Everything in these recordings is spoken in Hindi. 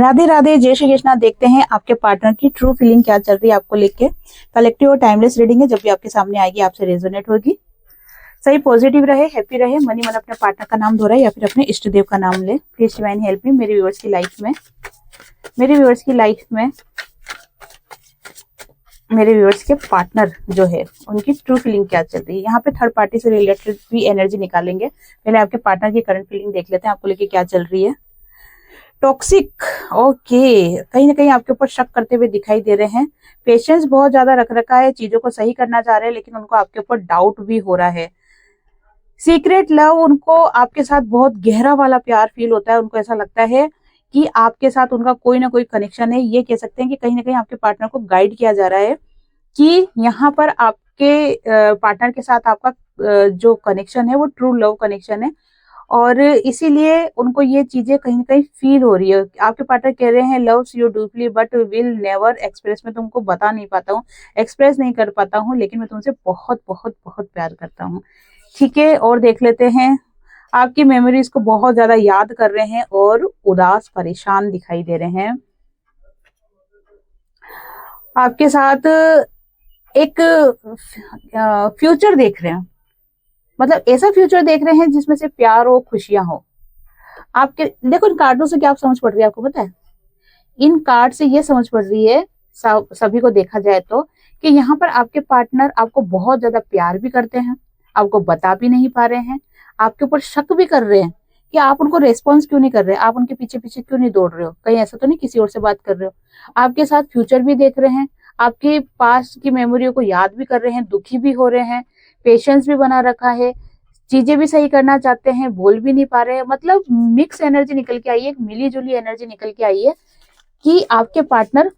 राधे राधे, जय श्री कृष्णा। देखते हैं आपके पार्टनर की ट्रू फीलिंग क्या चल रही है आपको लेके। कलेक्टिव और टाइमलेस रीडिंग है, जब भी आपके सामने आएगी आपसे रेजोनेट होगी। सही पॉजिटिव रहे, हैप्पी रहे, मनी मन अपने पार्टनर का नाम दोहराए या फिर अपने इष्ट देव का नाम ले। Please divine help me. मेरे व्यूअर्स की लाइफ में मेरे व्यूअर्स के पार्टनर जो है उनकी ट्रू फीलिंग क्या चल रही है। यहाँ पे थर्ड पार्टी से रिलेटेड भी एनर्जी निकालेंगे। पहले आपके पार्टनर की करंट फीलिंग देख लेते हैं, आपको लेके क्या चल रही है। टॉक्सिक, ओके, कहीं ना कहीं आपके ऊपर शक करते हुए दिखाई दे रहे हैं। पेशेंस बहुत ज्यादा रख रखा है, चीजों को सही करना चाह रहे हैं, लेकिन उनको आपके ऊपर डाउट भी हो रहा है। सीक्रेट लव, उनको आपके साथ बहुत गहरा वाला प्यार फील होता है। उनको ऐसा लगता है कि आपके साथ उनका कोई ना कोई कनेक्शन है। ये कह सकते हैं कि कहीं ना कहीं आपके पार्टनर को गाइड किया जा रहा है कि यहाँ पर आपके पार्टनर के साथ आपका जो कनेक्शन है वो ट्रू लव कनेक्शन है, और इसीलिए उनको ये चीजें कहीं ना कहीं फील हो रही है। आपके पार्टनर कह रहे हैं loves you deeply but will never express. मैं तुमको बता नहीं पाता हूँ, एक्सप्रेस नहीं कर पाता हूँ, लेकिन मैं तुमसे बहुत बहुत बहुत प्यार करता हूँ। ठीक है, और देख लेते हैं। आपकी मेमोरीज को बहुत ज्यादा याद कर रहे हैं और उदास परेशान दिखाई दे रहे हैं। आपके साथ एक फ्यूचर देख रहे हैं, मतलब ऐसा फ्यूचर देख रहे हैं जिसमें से प्यार हो, खुशियां हो। आपके देखो, इन कार्डों से क्या आप समझ पड़ रही है आपको पता है। इन कार्ड से ये समझ पड़ रही है सभी को देखा जाए तो, कि यहाँ पर आपके पार्टनर आपको बहुत ज्यादा प्यार भी करते हैं, आपको बता भी नहीं पा रहे हैं, आपके ऊपर शक भी कर रहे हैं कि आप उनको रेस्पॉन्स क्यों नहीं कर रहे, आप उनके पीछे पीछे क्यों नहीं दौड़ रहे हो, कहीं ऐसा तो नहीं किसी और से बात कर रहे हो। आपके साथ फ्यूचर भी देख रहे हैं, आपके पास की मेमोरियों को याद भी कर रहे हैं, दुखी भी हो रहे हैं, पेशेंस भी बना रखा है, चीजें भी सही करना चाहते हैं, बोल भी नहीं पा रहे हैं। मतलब मिक्स एनर्जी निकल के आई है, एक मिली जुली एनर्जी निकल के आई है कि आपके पार्टनर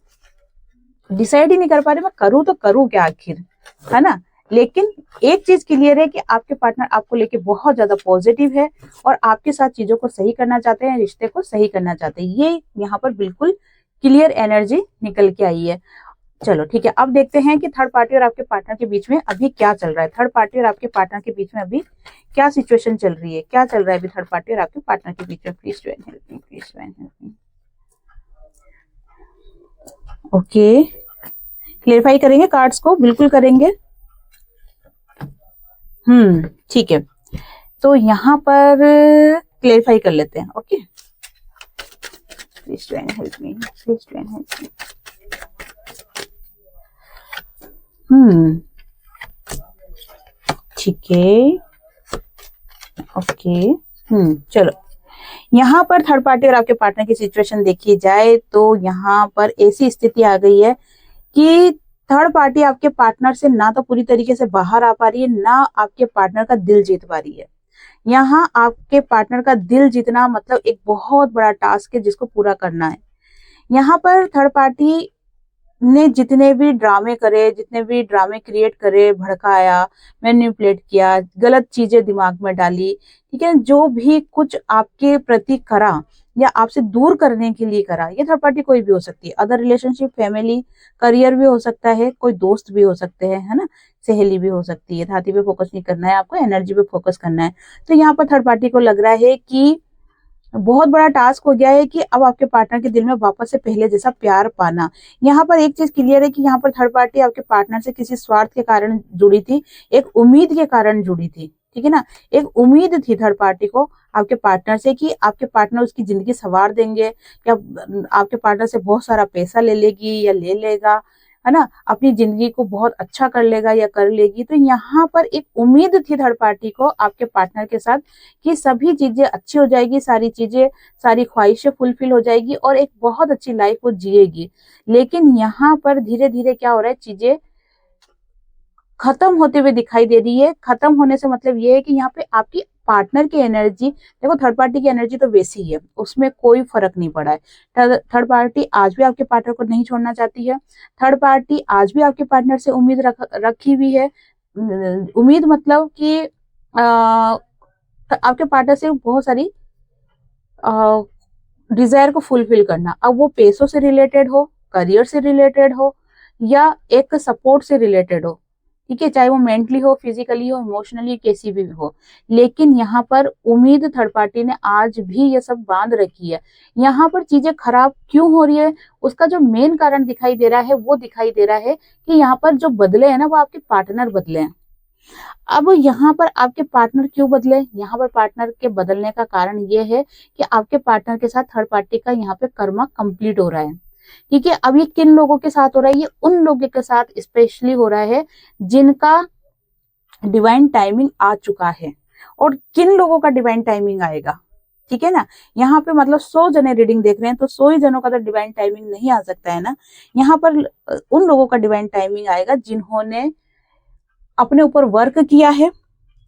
डिसाइड ही नहीं कर पा रहे मैं करूं तो करूं क्या आखिर, है ना। लेकिन एक चीज क्लियर है कि आपके पार्टनर आपको लेके बहुत ज्यादा पॉजिटिव है और आपके साथ चीजों को सही करना चाहते हैं, रिश्ते को सही करना चाहते हैं। ये यहाँ पर बिल्कुल क्लियर एनर्जी निकल के आई है। चलो ठीक है, अब देखते हैं कि थर्ड पार्टी और आपके पार्टनर के बीच में अभी क्या चल रहा है। थर्ड पार्टी और आपके पार्टनर के बीच में अभी क्या सिचुएशन चल रही है, क्या चल रहा है अभी थर्ड पार्टी और आपके पार्टनर के बीच में। Please join help me, please join help me. Okay, clarify करेंगे कार्ड्स को, बिल्कुल करेंगे। ठीक है, तो यहाँ पर क्लेरिफाई कर लेते हैं। Okay, please join help me, please join help me. ठीक है, ओके। चलो, यहाँ पर थर्ड पार्टी और आपके पार्टनर की सिचुएशन देखी जाए तो यहाँ पर ऐसी स्थिति आ गई है कि थर्ड पार्टी आपके पार्टनर से ना तो पूरी तरीके से बाहर आ पा रही है, ना आपके पार्टनर का दिल जीत पा रही है। यहाँ आपके पार्टनर का दिल जीतना मतलब एक बहुत बड़ा टास्क है जिसको पूरा करना है। यहाँ पर थर्ड पार्टी ने जितने भी ड्रामे करे, जितने भी ड्रामे क्रिएट करे, भड़काया, मैनिपुलेट किया, गलत चीजें दिमाग में डाली, ठीक है, जो भी कुछ आपके प्रति करा या आपसे दूर करने के लिए करा, ये थर्ड पार्टी कोई भी हो सकती है। अदर रिलेशनशिप, फैमिली, करियर भी हो सकता है, कोई दोस्त भी हो सकते हैं, है ना, सहेली भी हो सकती है। धाती पे फोकस नहीं करना है आपको, एनर्जी पे फोकस करना है। तो यहाँ पर थर्ड पार्टी को लग रहा है कि बहुत बड़ा टास्क हो गया है कि अब आपके पार्टनर के दिल में वापस से पहले जैसा प्यार पाना। यहाँ पर एक चीज क्लियर है कि यहाँ पर थर्ड पार्टी आपके पार्टनर से किसी स्वार्थ के कारण जुड़ी थी, एक उम्मीद के कारण जुड़ी थी, ठीक है ना। एक उम्मीद थी थर्ड पार्टी को आपके पार्टनर से कि आपके पार्टनर उसकी जिंदगी संवार देंगे, या आपके पार्टनर से बहुत सारा पैसा ले लेगी या ले लेगा, है ना, अपनी जिंदगी को बहुत अच्छा कर लेगा या कर लेगी। तो यहाँ पर एक उम्मीद थी थर्ड पार्टी को आपके पार्टनर के साथ कि सभी चीजें अच्छी हो जाएगी, सारी चीजें, सारी ख्वाहिशें फुलफिल हो जाएगी और एक बहुत अच्छी लाइफ वो जिएगी। लेकिन यहाँ पर धीरे धीरे क्या हो रहा है, चीजें खत्म होते हुए दिखाई दे रही है। खत्म होने से मतलब ये है कि यहाँ पे आपकी पार्टनर की एनर्जी, देखो थर्ड पार्टी की एनर्जी तो वैसी ही है, उसमें कोई फर्क नहीं पड़ा है। थर्ड पार्टी आज भी आपके पार्टनर को नहीं छोड़ना चाहती है। थर्ड पार्टी आज भी आपके पार्टनर से उम्मीद रखी हुई है। उम्मीद मतलब कि आपके पार्टनर से बहुत सारी डिजायर को फुलफिल करना। अब वो पैसों से रिलेटेड हो, करियर से रिलेटेड हो, या एक सपोर्ट से रिलेटेड हो, ठीक है, चाहे वो मेंटली हो, फिजिकली हो, इमोशनली, कैसी भी हो। लेकिन यहाँ पर उम्मीद थर्ड पार्टी ने आज भी ये सब बांध रखी है। यहाँ पर चीजें खराब क्यों हो रही है, उसका जो मेन कारण दिखाई दे रहा है वो दिखाई दे रहा है कि यहाँ पर जो बदले हैं ना, वो आपके पार्टनर बदले हैं। अब यहाँ पर आपके पार्टनर क्यों बदले, यहाँ पर पार्टनर के बदलने का कारण ये है कि आपके पार्टनर के साथ थर्ड पार्टी का यहाँ पे कर्मा कंप्लीट हो रहा है। ठीक है, अब ये किन लोगों के साथ हो रहा है, ये उन लोगों के साथ स्पेशली हो रहा है जिनका डिवाइन टाइमिंग आ चुका है। और किन लोगों का डिवाइन टाइमिंग आएगा, ठीक है ना, यहाँ पे मतलब 100 जने रीडिंग देख रहे हैं तो 100 ही जनों का तो डिवाइन टाइमिंग नहीं आ सकता है ना। यहाँ पर उन लोगों का डिवाइन टाइमिंग आएगा जिन्होंने अपने ऊपर वर्क किया है,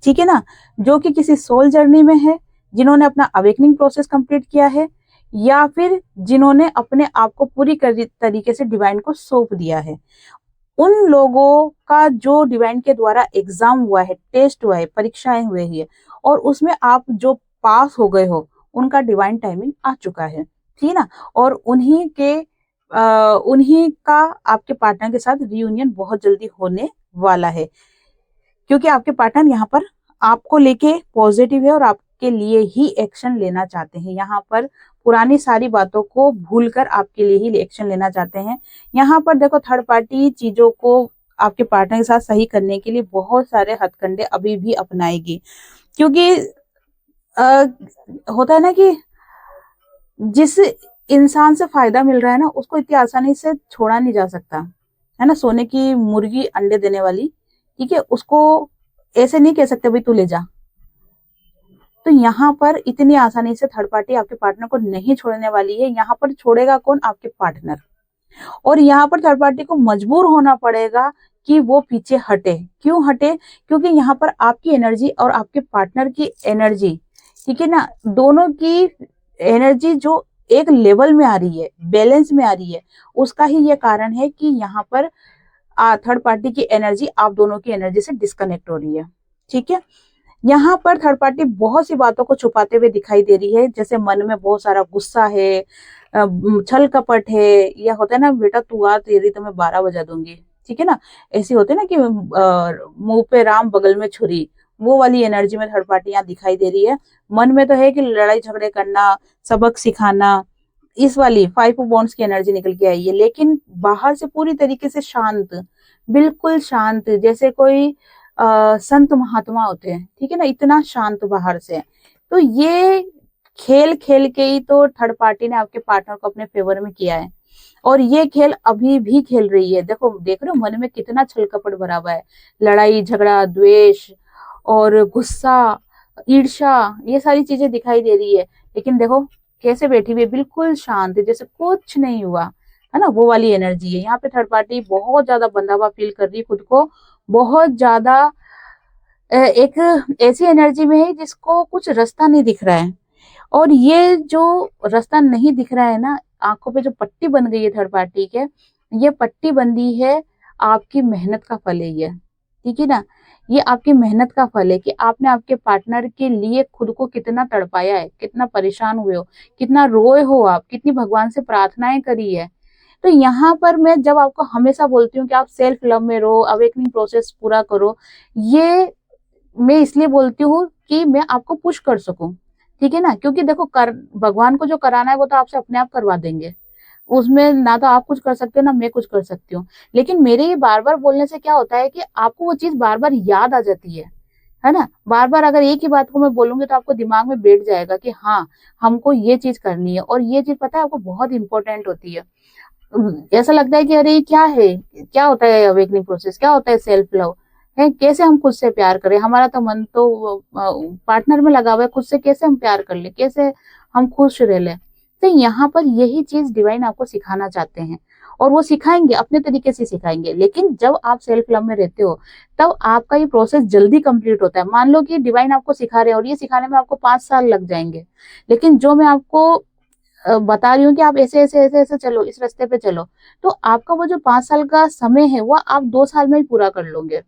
ठीक है ना, जो कि किसी सोल जर्नी में है, जिन्होंने अपना अवेकनिंग प्रोसेस कंप्लीट किया है, या फिर जिन्होंने अपने आप को पूरी तरीके से डिवाइन को सौंप दिया है। उन लोगों का जो डिवाइन के द्वारा एग्जाम हुआ है, टेस्ट हुआ है, परीक्षाएं हुए है, और उसमें आप जो पास हो गए हो, उनका डिवाइन टाइमिंग आ चुका है, ठीक है ना। और उन्हीं का आपके पार्टनर के साथ रियूनियन बहुत जल्दी होने वाला है, क्योंकि आपके पार्टनर यहाँ पर आपको लेके पॉजिटिव है और आपके लिए ही एक्शन लेना चाहते हैं। यहाँ पर पुरानी सारी बातों को भूलकर आपके लिए ही एक्शन लेना चाहते हैं। यहाँ पर देखो, थर्ड पार्टी चीजों को आपके पार्टनर के साथ सही करने के लिए बहुत सारे हथकंडे अभी भी अपनाएगी, क्योंकि होता है ना कि जिस इंसान से फायदा मिल रहा है ना, उसको इतनी आसानी से छोड़ा नहीं जा सकता है ना। सोने की मुर्गी अंडे देने वाली, ठीक है, उसको ऐसे नहीं कह सकते भाई तू ले जा। तो यहाँ पर इतनी आसानी से थर्ड पार्टी आपके पार्टनर को नहीं छोड़ने वाली है। यहाँ पर छोड़ेगा कौन, आपके पार्टनर। और यहाँ पर थर्ड पार्टी को मजबूर होना पड़ेगा कि वो पीछे हटे। क्यों हटे, क्योंकि यहाँ पर आपकी एनर्जी और आपके पार्टनर की एनर्जी, ठीक है ना, दोनों की एनर्जी जो एक लेवल में आ रही है, बैलेंस में आ रही है, उसका ही ये कारण है कि यहाँ पर थर्ड पार्टी की एनर्जी आप दोनों की एनर्जी से डिस्कनेक्ट हो रही है, ठीक है। यहाँ पर थर्ड पार्टी बहुत सी बातों को छुपाते हुए दिखाई दे रही है, जैसे मन में बहुत सारा गुस्सा है, छल कपट है, या होता है ना, बेटा तू आ, तेरी तो मैं 12 बजा दूंगी, ठीक है ना। ऐसी होते है ना कि मुंह पे राम बगल में छुरी, वो वाली एनर्जी में थर्ड पार्टी यहाँ दिखाई दे रही है। मन में तो है कि लड़ाई झगड़े करना, सबक सिखाना, इस वाली 5 ऑफ वॉन्ड्स की एनर्जी निकल के आई है, लेकिन बाहर से पूरी तरीके से शांत, बिल्कुल शांत, जैसे कोई संत महात्मा होते हैं, ठीक है ना, इतना शांत बाहर से। तो ये खेल खेल के ही तो थर्ड पार्टी ने आपके पार्टनर को अपने फेवर में किया है, और ये खेल अभी भी खेल रही है। देखो, देख रहे हो मन में कितना छल कपट भरा हुआ है, लड़ाई झगड़ा, द्वेष और गुस्सा, ईर्ष्या, ये सारी चीजें दिखाई दे रही है। लेकिन देखो कैसे बैठी हुई है, बिल्कुल शांत, जैसे कुछ नहीं हुआ, है ना, वो वाली एनर्जी है। यहाँ पे थर्ड पार्टी बहुत ज्यादा बंधा हुआ फील कर रही है खुद को, बहुत ज्यादा एक ऐसी एनर्जी में है जिसको कुछ रास्ता नहीं दिख रहा है। और ये जो रास्ता नहीं दिख रहा है ना, आंखों पे जो पट्टी बन गई है थर्ड पार्टी के, ये पट्टी बंदी है, आपकी मेहनत का फल है ये, ठीक है ना। ये आपकी मेहनत का फल है कि आपने आपके पार्टनर के लिए खुद को कितना तड़पाया है, कितना परेशान हुए हो, कितना रोए हो आप, कितनी भगवान से प्रार्थनाएं करी है। तो यहाँ पर मैं जब आपको हमेशा बोलती हूँ कि आप सेल्फ लव में रहो, अवेकनिंग प्रोसेस पूरा करो, ये मैं इसलिए बोलती हूँ कि मैं आपको पुश कर सकूं, ठीक है ना। क्योंकि देखो, भगवान को जो कराना है वो तो आपसे अपने आप करवा देंगे, उसमें ना तो आप कुछ कर सकते हो ना मैं कुछ कर सकती हूँ। लेकिन मेरे ये बार बार बोलने से क्या होता है कि आपको वो चीज बार बार याद आ जाती है ना। बार बार अगर एक ही बात को मैं बोलूंगी तो आपको दिमाग में बैठ जाएगा कि हाँ, हमको ये चीज करनी है, और ये चीज पता है आपको बहुत इंपॉर्टेंट होती है। ऐसा लगता है कि अरे क्या है, क्या होता है अवेकनिंग प्रोसेस, क्या होता है सेल्फ लव है, कैसे हम खुद से प्यार करें, हमारा तो मन तो पार्टनर में लगा हुआ है, खुद से कैसे हम प्यार कर ले, कैसे हम खुश रह ले। तो यहाँ पर यही चीज डिवाइन आपको सिखाना चाहते हैं, और वो सिखाएंगे, अपने तरीके से सिखाएंगे। लेकिन जब आप सेल्फ लव में रहते हो तब आपका ये प्रोसेस जल्दी कंप्लीट होता है। मान लो कि डिवाइन आपको सिखा रहे हैं और ये सिखाने में आपको 5 साल लग जाएंगे, लेकिन जो मैं आपको बता रही हूँ कि आप ऐसे ऐसे ऐसे ऐसे चलो, इस रास्ते पे चलो, तो आपका वो जो 5 साल का समय है वो आप 2 साल में ही पूरा कर लोगे,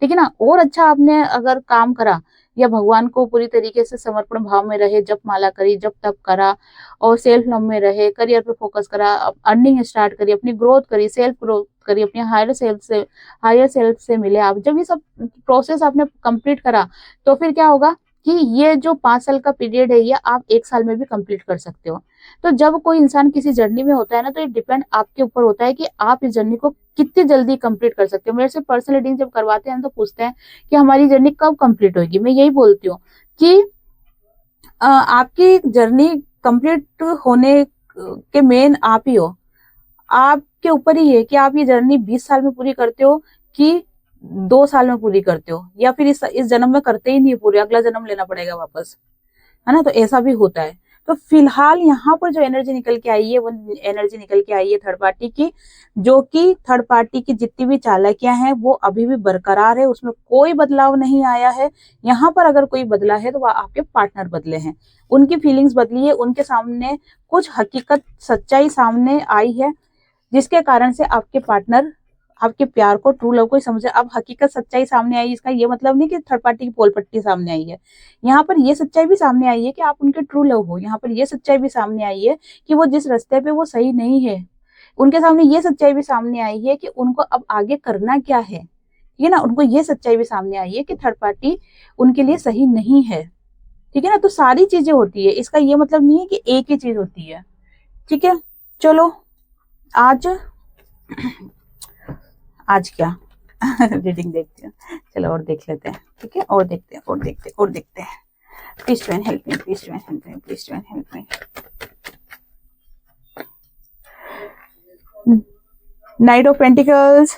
ठीक है ना। और अच्छा आपने अगर काम करा या भगवान को पूरी तरीके से समर्पण भाव में रहे, जप माला करी, जप तप करा और सेल्फ लव में रहे, करियर पे फोकस करा, अर्निंग स्टार्ट करी, अपनी ग्रोथ करी, सेल्फ ग्रोथ करी, अपने हायर सेल्फ से मिले आप। जब ये सब प्रोसेस आपने कंप्लीट करा तो फिर क्या होगा कि ये जो 5 साल का पीरियड है ये आप 1 साल में भी कंप्लीट कर सकते हो। तो जब कोई इंसान किसी जर्नी में होता है ना, तो ये डिपेंड आपके ऊपर होता है कि आप इस जर्नी को कितनी जल्दी कंप्लीट कर सकते हो। मेरे से पर्सनल रीडिंग जब करवाते हैं तो पूछते हैं कि हमारी जर्नी कब कंप्लीट होगी। मैं यही बोलती हूँ कि आपकी जर्नी कंप्लीट होने के मेन आप ही हो। आपके ऊपर ही है कि आप ये जर्नी 20 साल में पूरी करते हो कि 2 साल में पूरी करते हो, या फिर इस जन्म में करते ही नहीं पूरे, अगला जन्म लेना पड़ेगा वापस, है ना। तो ऐसा भी होता है। तो फिलहाल यहाँ पर जो एनर्जी निकल के आई है वो एनर्जी निकल के आई है थर्ड पार्टी की, जो कि थर्ड पार्टी की जितनी भी चालाकियां हैं वो अभी भी बरकरार है, उसमें कोई बदलाव नहीं आया है। यहाँ पर अगर कोई बदला है तो वह आपके पार्टनर बदले हैं, उनकी फीलिंग्स बदली है, उनके सामने कुछ हकीकत सच्चाई सामने आई है, जिसके कारण से आपके पार्टनर आपके प्यार को, ट्रू लव को ही समझे। अब हकीकत सच्चाई सामने आई, इसका ये मतलब नहीं कि थर्ड पार्टी की पोल पट्टी सामने आई है। यहाँ पर ये सच्चाई भी सामने आई है कि आप उनके ट्रू लव हो। यहाँ पर ये सच्चाई भी सामने आई है कि वो जिस रास्ते पे वो सही नहीं है। उनके सामने ये सच्चाई भी सामने आई है कि उनको अब आगे करना क्या है, ठीक है ना। उनको ये सच्चाई भी सामने आई है कि थर्ड पार्टी उनके लिए सही नहीं है, ठीक है ना। तो सारी चीजें होती है, इसका ये मतलब नहीं है कि एक ही चीज होती है, ठीक है। चलो आज क्या रीडिंग देखते हैं, चलो और देख लेते हैं, ठीक है। और देखते हैं please to and help me, please to and help me, please to and help me. Knight of pentacles,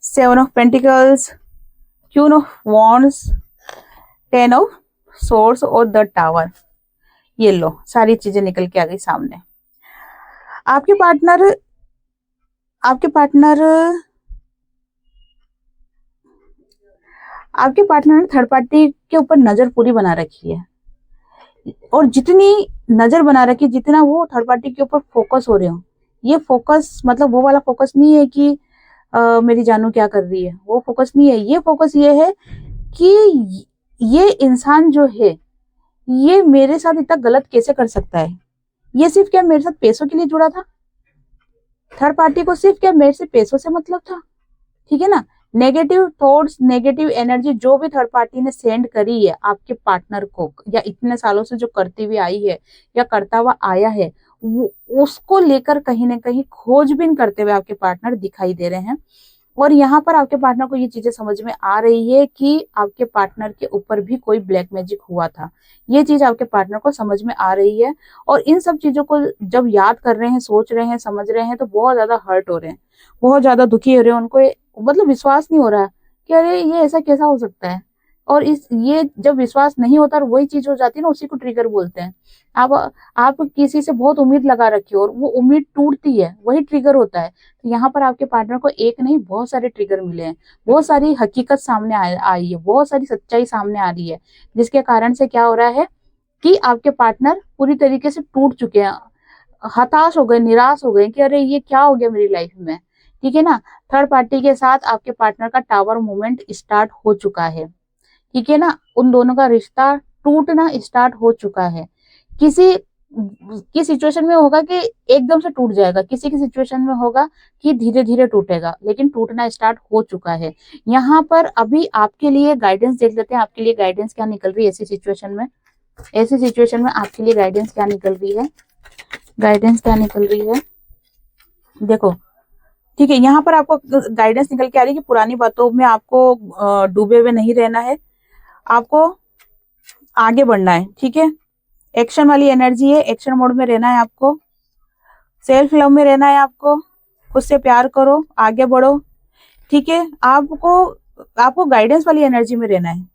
7 of pentacles, queen of wands, 10 of swords और द टावर। ये लो सारी चीजें निकल के आ गई सामने। आपके पार्टनर ने थर्ड पार्टी के ऊपर नजर पूरी बना रखी है, और जितनी नजर बना रखी, जितना वो थर्ड पार्टी के ऊपर फोकस हो रहे हो, ये फोकस मतलब वो वाला फोकस नहीं है कि मेरी जानू क्या कर रही है, वो फोकस नहीं है। ये फोकस ये है कि ये इंसान जो है ये मेरे साथ इतना गलत कैसे कर सकता है। ये सिर्फ क्या मेरे साथ पैसों के लिए जुड़ा था, थर्ड पार्टी को सिर्फ क्या मेरे से पैसों से मतलब था, ठीक है ना। नेगेटिव थॉट्स, नेगेटिव एनर्जी जो भी थर्ड पार्टी ने सेंड करी है आपके पार्टनर को, या इतने सालों से जो करती हुई आई है या करता हुआ आया है, उसको लेकर कहीं ना कहीं खोजबीन करते हुए आपके पार्टनर दिखाई दे रहे हैं। और यहाँ पर आपके पार्टनर को ये चीजें समझ में आ रही है कि आपके पार्टनर के ऊपर भी कोई ब्लैक मैजिक हुआ था। ये चीज आपके पार्टनर को समझ में आ रही है, और इन सब चीजों को जब याद कर रहे हैं, सोच रहे हैं, समझ रहे हैं, तो बहुत ज्यादा हर्ट हो रहे हैं, बहुत ज्यादा दुखी हो रहे हैं। उनको मतलब विश्वास नहीं हो रहा कि अरे ये ऐसा कैसा हो सकता है। और ये जब विश्वास नहीं होता और वही चीज हो जाती है ना, उसी को ट्रिगर बोलते हैं। आप किसी से बहुत उम्मीद लगा रखी हो और वो उम्मीद टूटती है, वही ट्रिगर होता है। तो यहाँ पर आपके पार्टनर को एक नहीं बहुत सारे ट्रिगर मिले हैं, बहुत सारी हकीकत सामने आई है, बहुत सारी सच्चाई सामने आ रही है, जिसके कारण से क्या हो रहा है कि आपके पार्टनर पूरी तरीके से टूट चुके हैं, हताश हो गए, निराश हो गए कि अरे ये क्या हो गया मेरी लाइफ में, ठीक है ना। थर्ड पार्टी के साथ आपके पार्टनर का टावर मूवमेंट स्टार्ट हो चुका है, ठीक है ना। उन दोनों का रिश्ता टूटना स्टार्ट हो चुका है। किसी की सिचुएशन में होगा कि एकदम से टूट जाएगा, किसी की सिचुएशन में होगा कि धीरे धीरे टूटेगा, लेकिन टूटना स्टार्ट हो चुका है। यहाँ पर अभी आपके लिए गाइडेंस देख लेते हैं, आपके लिए गाइडेंस क्या निकल रही है ऐसी सिचुएशन में। ऐसी सिचुएशन में आपके लिए गाइडेंस क्या निकल रही है, गाइडेंस क्या निकल रही है, देखो, ठीक है। यहाँ पर आपको गाइडेंस निकल के आ रही है कि पुरानी बातों में आपको डूबे हुए नहीं रहना है, आपको आगे बढ़ना है, ठीक है। एक्शन वाली एनर्जी है, एक्शन मोड में रहना है आपको, सेल्फ लव में रहना है आपको, खुद से प्यार करो, आगे बढ़ो, ठीक है। आपको गाइडेंस वाली एनर्जी में रहना है,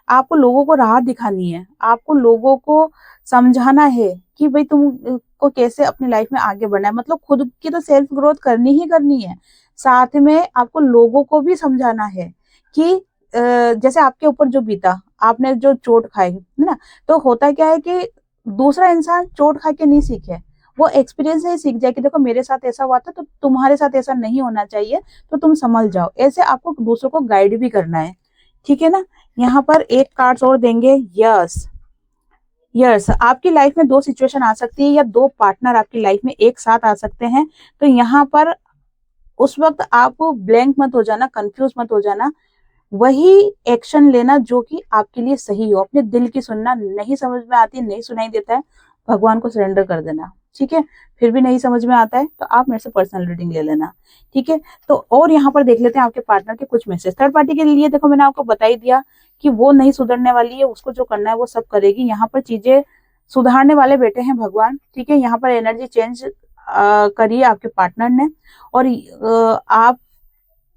आपको लोगों को राह दिखानी है, आपको लोगों को समझाना है कि भाई तुमको कैसे अपनी लाइफ में आगे बढ़ना है। मतलब खुद की तो सेल्फ ग्रोथ करनी ही करनी है, साथ में आपको लोगों को भी समझाना है कि जैसे आपके ऊपर जो बीता, आपने जो चोट खाई है ना, तो होता क्या है कि दूसरा इंसान चोट खा के नहीं सीखे, वो एक्सपीरियंस से ही सीख जाए कि देखो मेरे साथ ऐसा हुआ था तो तुम्हारे साथ ऐसा नहीं होना चाहिए, तो तुम समझ जाओ। ऐसे आपको दूसरों को गाइड भी करना है, ठीक है ना। यहाँ पर एक कार्ड्स और देंगे, यस यस। आपकी लाइफ में दो सिचुएशन आ सकती है या दो पार्टनर आपकी लाइफ में एक साथ आ सकते हैं। तो यहाँ पर उस वक्त आप ब्लैंक मत हो जाना, कंफ्यूज मत हो जाना, वही एक्शन लेना जो कि आपके लिए सही हो। अपने दिल की सुनना, नहीं समझ में आती, नहीं सुनाई देता है, भगवान को सरेंडर कर देना, ठीक है। फिर भी नहीं समझ में आता है तो आप मेरे से पर्सनल रीडिंग ले लेना, ठीक है। तो और यहाँ पर देख लेते हैं आपके पार्टनर के कुछ मैसेज थर्ड पार्टी के लिए। देखो मैंने आपको बता ही दिया कि वो नहीं सुधरने वाली है, उसको जो करना है वो सब करेगी। यहाँ पर चीजें सुधारने वाले बेटे हैं भगवान, ठीक है। यहाँ पर एनर्जी चेंज करिए आपके पार्टनर ने, और आप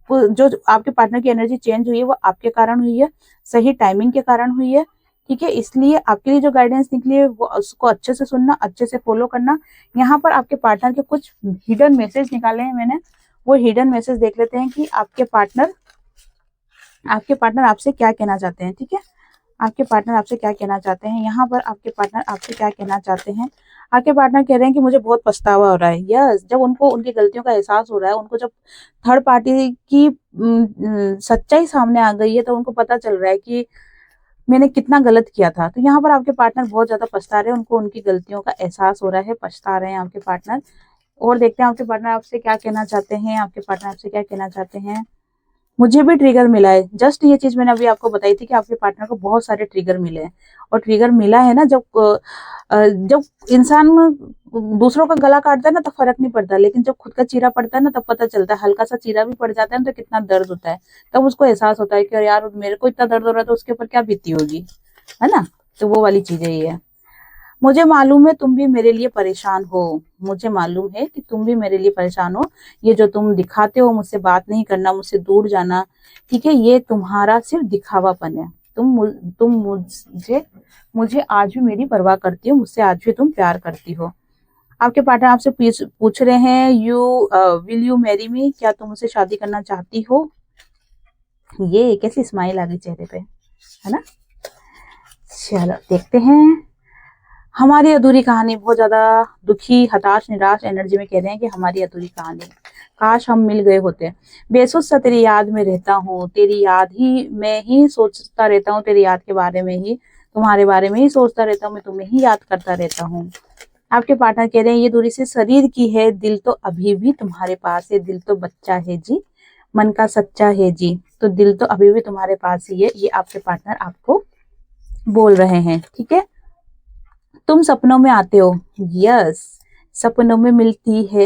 जो आपके पार्टनर की एनर्जी चेंज हुई है वो आपके कारण हुई है, सही टाइमिंग के कारण हुई है, ठीक है। इसलिए आपके लिए जो गाइडेंस निकली है वो उसको अच्छे से सुनना, अच्छे से फॉलो करना। यहाँ पर आपके पार्टनर के कुछ हिडन मैसेज निकाले हैं मैंने, वो हिडन मैसेज देख लेते हैं कि आपके पार्टनर आपसे क्या कहना चाहते हैं, ठीक है। आपके पार्टनर आपसे क्या कहना चाहते हैं। यहाँ पर आपके पार्टनर आपसे क्या कहना चाहते हैं। आपके पार्टनर कह रहे हैं कि मुझे बहुत पछतावा हो रहा है। यस, जब उनको उनकी गलतियों का एहसास हो रहा है, उनको जब थर्ड पार्टी की सच्चाई सामने आ गई है तो उनको पता चल रहा है कि मैंने कितना गलत किया था। तो यहाँ पर आपके पार्टनर बहुत ज्यादा पछता रहे हैं, उनको उनकी गलतियों का एहसास हो रहा है, पछता रहे हैं आपके पार्टनर। और देखते हैं आपके पार्टनर आपसे क्या कहना चाहते हैं। आपके पार्टनर आपसे क्या कहना चाहते हैं। मुझे भी ट्रिगर मिला है, जस्ट ये चीज मैंने अभी आपको बताई थी कि आपके पार्टनर को बहुत सारे ट्रिगर मिले हैं। और ट्रिगर मिला है ना, जब इंसान दूसरों का गला काटता है ना तो फर्क नहीं पड़ता, लेकिन जब खुद का चीरा पड़ता है ना तब पता चलता है। हल्का सा चीरा भी पड़ जाता है तो कितना दर्द होता है, तब उसको एहसास होता है कि यार मेरे को इतना दर्द हो रहा है तो उसके ऊपर क्या बीती होगी, है ना। तो वो वाली चीज है ये। मुझे मालूम है तुम भी मेरे लिए परेशान हो, मुझे मालूम है कि तुम भी मेरे लिए परेशान हो। ये जो तुम दिखाते हो, मुझसे बात नहीं करना, मुझसे दूर जाना, ठीक है, ये तुम्हारा सिर्फ दिखावापन है। तुम मुझे आज भी मेरी परवाह करती हो, मुझसे आज भी तुम प्यार करती हो। आपके पार्टनर आपसे पूछ रहे हैं विल यू मैरी मी, क्या तुम मुझसे शादी करना चाहती हो। ये कैसी स्माइल आ गई चेहरे पे, है ना। चलो देखते हैं हमारी अधूरी कहानी। बहुत ज्यादा दुखी, हताश, निराश एनर्जी में कह रहे हैं कि हमारी अधूरी कहानी, काश हम मिल गए होते। बेसुध सा तेरी याद में रहता हूँ, तेरी याद ही मैं ही सोचता रहता हूँ, तेरी याद के बारे में ही, तुम्हारे बारे में ही सोचता रहता हूँ, मैं तुम्हें ही याद करता रहता हूँ। आपके पार्टनर कह रहे हैं ये दूरी से शरीर की है, दिल तो अभी भी तुम्हारे पास है, दिल तो बच्चा है जी, मन का सच्चा है जी, तो दिल तो अभी भी तुम्हारे पास ही है। ये आपके पार्टनर आपको बोल रहे हैं, ठीक है। तुम सपनों में आते हो, यस, सपनों में मिलती है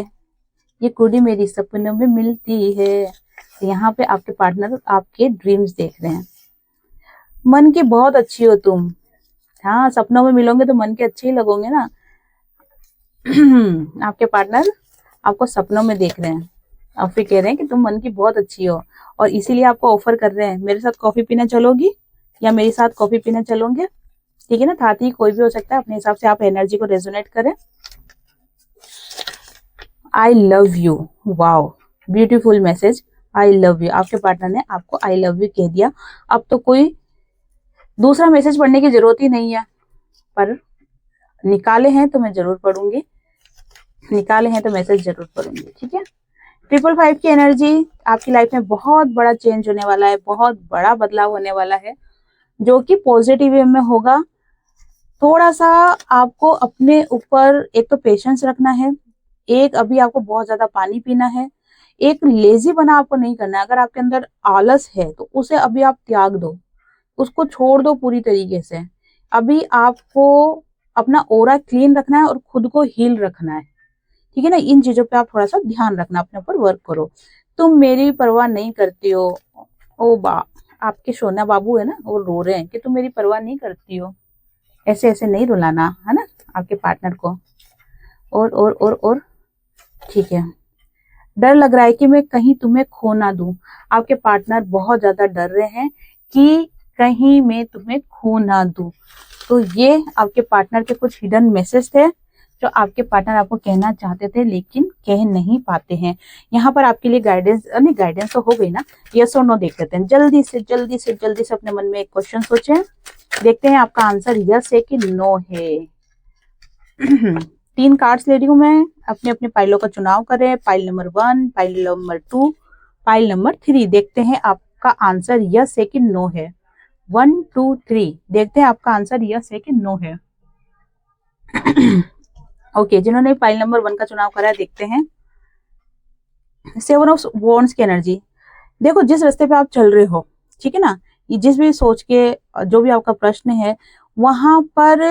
ये कुड़ी, मेरी सपनों में मिलती है। यहाँ पे आपके पार्टनर आपके ड्रीम्स देख रहे हैं। मन की बहुत अच्छी हो तुम, हाँ, सपनों में मिलोगे तो मन के अच्छे ही लगोगे ना। आपके पार्टनर आपको सपनों में देख रहे हैं और फिर कह रहे हैं कि तुम मन की बहुत अच्छी हो, और इसीलिए आपको ऑफर कर रहे हैं मेरे साथ कॉफी पीने चलोगी या मेरे साथ कॉफी पीने चलोगे, ठीक है ना। साथ ही कोई भी हो सकता है, अपने हिसाब से आप एनर्जी को रेजोनेट करें। I love you, wow, beautiful message, I love you. आपके पार्टनर ने आपको आई लव यू कह दिया। अब तो कोई दूसरा मैसेज पढ़ने की जरूरत ही नहीं है, पर निकाले हैं तो मैं जरूर पढ़ूंगी, निकाले हैं तो मैसेज जरूर पढ़ूंगी, ठीक है। 555 की एनर्जी, आपकी लाइफ में बहुत बड़ा चेंज होने वाला है, बहुत बड़ा बदलाव होने वाला है, जो कि पॉजिटिव वे में होगा। थोड़ा सा आपको अपने ऊपर एक तो पेशेंस रखना है, एक अभी आपको बहुत ज्यादा पानी पीना है, एक लेजी बना आपको नहीं करना है। अगर आपके अंदर आलस है तो उसे अभी आप त्याग दो, उसको छोड़ दो पूरी तरीके से। अभी आपको अपना ओरा क्लीन रखना है और खुद को हील रखना है, ठीक है ना। इन चीजों पे आप थोड़ा सा ध्यान रखना, अपने ऊपर वर्क करो। तुम मेरी परवाह नहीं करती हो, ओ आपके सोना बाबू है ना, वो रो रहे हैं कि तुम मेरी परवाह नहीं हो। ऐसे ऐसे नहीं रुलाना, है ना, आपके पार्टनर को। और ठीक है। डर लग रहा है कि मैं कहीं तुम्हें खो ना दूं। आपके पार्टनर बहुत ज्यादा डर रहे हैं कि कहीं मैं तुम्हें खो ना दूं। तो ये आपके पार्टनर के कुछ हिडन मैसेज थे जो आपके पार्टनर आपको कहना चाहते थे लेकिन कह नहीं पाते हैं। यहाँ पर आपके लिए गाइडेंस, नहीं गाइडेंस तो हो गई ना, यस और नो देख लेते हैं। जल्दी से अपने मन में एक क्वेश्चन सोचें, देखते हैं आपका आंसर यस है कि नो है। 3 कार्ड्स ले रही हूँ मैं, अपने अपने पाइलों का चुनाव करें। Pile number 1, pile number 2, pile number 3। देखते हैं आप आपका आंसर यस है कि नो है? 1 2 3 देखते हैं आपका आंसर यस है कि नो है। ओके, जिन्होंने फाइल नंबर 1 का चुनाव करा है देखते हैं। 7 ऑफ वॉन्ड्स की एनर्जी। देखो, जिस रास्ते पे आप चल रहे हो, ठीक है ना, ये जिस भी सोच के जो भी आपका प्रश्न है वहां पर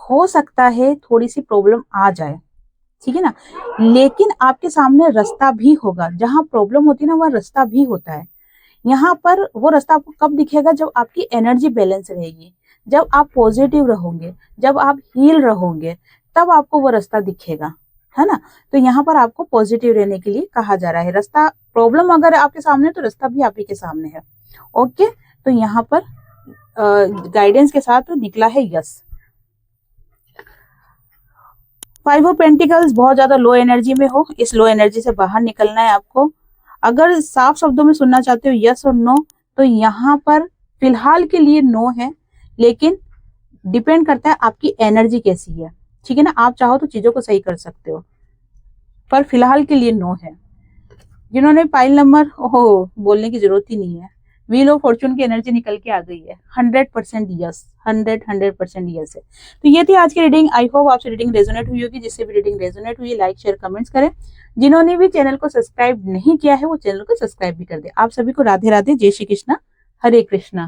हो सकता है थोड़ी सी प्रॉब्लम आ जाए, ठीक है ना, लेकिन आपके सामने रास्ता भी होगा। जहां प्रॉब्लम होती है ना, वहां रास्ता भी होता है। यहाँ पर वो रास्ता आपको कब दिखेगा? जब आपकी एनर्जी बैलेंस रहेगी, जब आप पॉजिटिव रहोगे, जब आप हील रहोगे, तब आपको वो रास्ता दिखेगा, है ना। तो यहाँ पर आपको पॉजिटिव रहने के लिए कहा जा रहा है। रास्ता, प्रॉब्लम अगर आपके सामने तो रास्ता भी आप ही के सामने है। ओके, तो यहाँ पर गाइडेंस के साथ निकला है यस। 5 ऑफ पेंटिकल्स बहुत ज्यादा लो एनर्जी में हो, इस लो एनर्जी से बाहर निकलना है आपको। अगर साफ शब्दों में सुनना चाहते हो यस और नो, तो यहाँ पर फिलहाल के लिए नो है, लेकिन डिपेंड करता है आपकी एनर्जी कैसी है, ठीक है ना। आप चाहो तो चीजों को सही कर सकते हो, पर फिलहाल के लिए नो है। जिन्होंने फाइल नंबर, ओहो बोलने की जरूरत ही नहीं है, व्हील ऑफ फॉर्चून की एनर्जी निकल के आ गई है। 100% यस, 100% यस है। तो ये थी आज की रीडिंग। आई होप आपसे रीडिंग रेजोनेट हुई होगी। जिससे भी रीडिंग रेजोनेट हुई, लाइक शेयर कमेंट्स करें। जिन्होंने भी चैनल को सब्सक्राइब नहीं किया है वो चैनल को सब्सक्राइब भी कर दे। आप सभी को राधे राधे, जय श्री कृष्णा, हरे कृष्णा।